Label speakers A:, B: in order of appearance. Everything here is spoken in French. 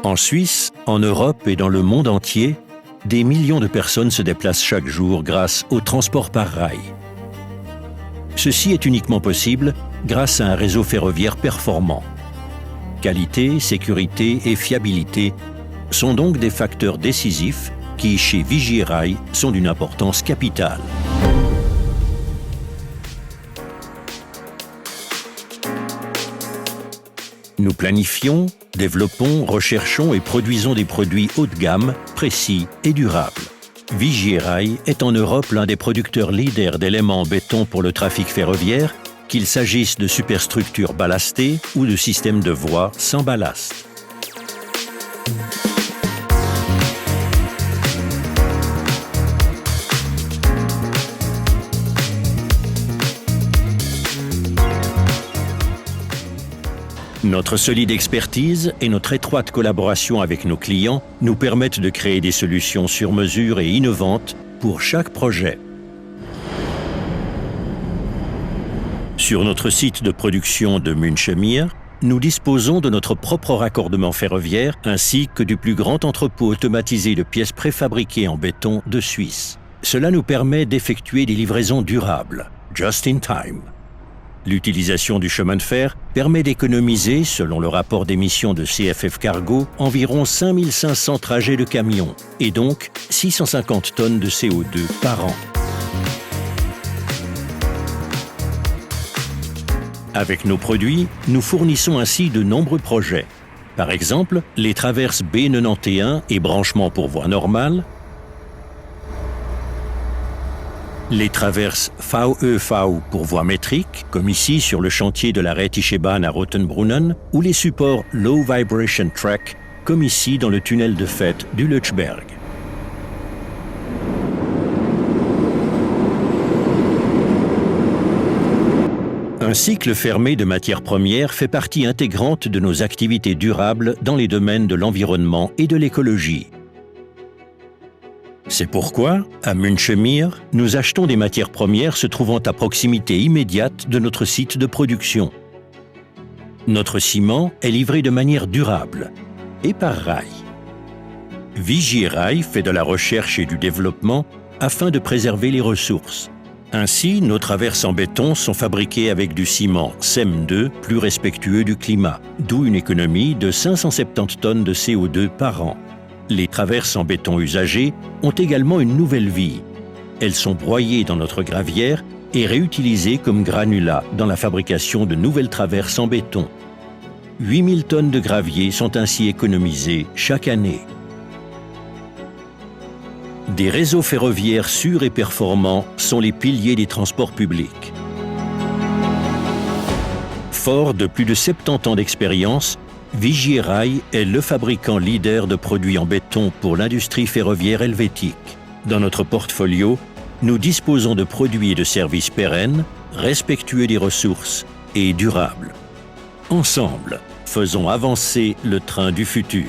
A: En Suisse, en Europe et dans le monde entier, des millions de personnes se déplacent chaque jour grâce au transport par rail. Ceci est uniquement possible grâce à un réseau ferroviaire performant. Qualité, sécurité et fiabilité sont donc des facteurs décisifs qui, chez Vigier Rail, sont d'une importance capitale. Nous planifions, développons, recherchons et produisons des produits haut de gamme, précis et durables. Vigier Rail est en Europe l'un des producteurs leaders d'éléments en béton pour le trafic ferroviaire, qu'il s'agisse de superstructures ballastées ou de systèmes de voies sans ballast. Notre solide expertise et notre étroite collaboration avec nos clients nous permettent de créer des solutions sur mesure et innovantes pour chaque projet. Sur notre site de production de Münchemeer, nous disposons de notre propre raccordement ferroviaire ainsi que du plus grand entrepôt automatisé de pièces préfabriquées en béton de Suisse. Cela nous permet d'effectuer des livraisons durables, just in time. L'utilisation du chemin de fer permet d'économiser, selon le rapport d'émissions de CFF Cargo, environ 5500 trajets de camions et donc 650 tonnes de CO2 par an. Avec nos produits, nous fournissons ainsi de nombreux projets. Par exemple, les traverses B91 et branchements pour voie normale, les traverses VEV pour voie métrique, comme ici sur le chantier de l'arrêt Tischebahn à Rotenbrunnen, ou les supports Low Vibration Track, comme ici dans le tunnel de Fête du Lötschberg. Un cycle fermé de matières premières fait partie intégrante de nos activités durables dans les domaines de l'environnement et de l'écologie. C'est pourquoi, à Münchemeer, nous achetons des matières premières se trouvant à proximité immédiate de notre site de production. Notre ciment est livré de manière durable et par rail. Vigier Rail fait de la recherche et du développement afin de préserver les ressources. Ainsi, nos traverses en béton sont fabriquées avec du ciment CEM2 plus respectueux du climat, d'où une économie de 570 tonnes de CO2 par an. Les traverses en béton usagées ont également une nouvelle vie. Elles sont broyées dans notre gravière et réutilisées comme granulats dans la fabrication de nouvelles traverses en béton. 8000 tonnes de gravier sont ainsi économisées chaque année. Des réseaux ferroviaires sûrs et performants sont les piliers des transports publics. Fort de plus de 70 ans d'expérience, Vigier Rail est le fabricant leader de produits en béton pour l'industrie ferroviaire helvétique. Dans notre portfolio, nous disposons de produits et de services pérennes, respectueux des ressources et durables. Ensemble, faisons avancer le train du futur.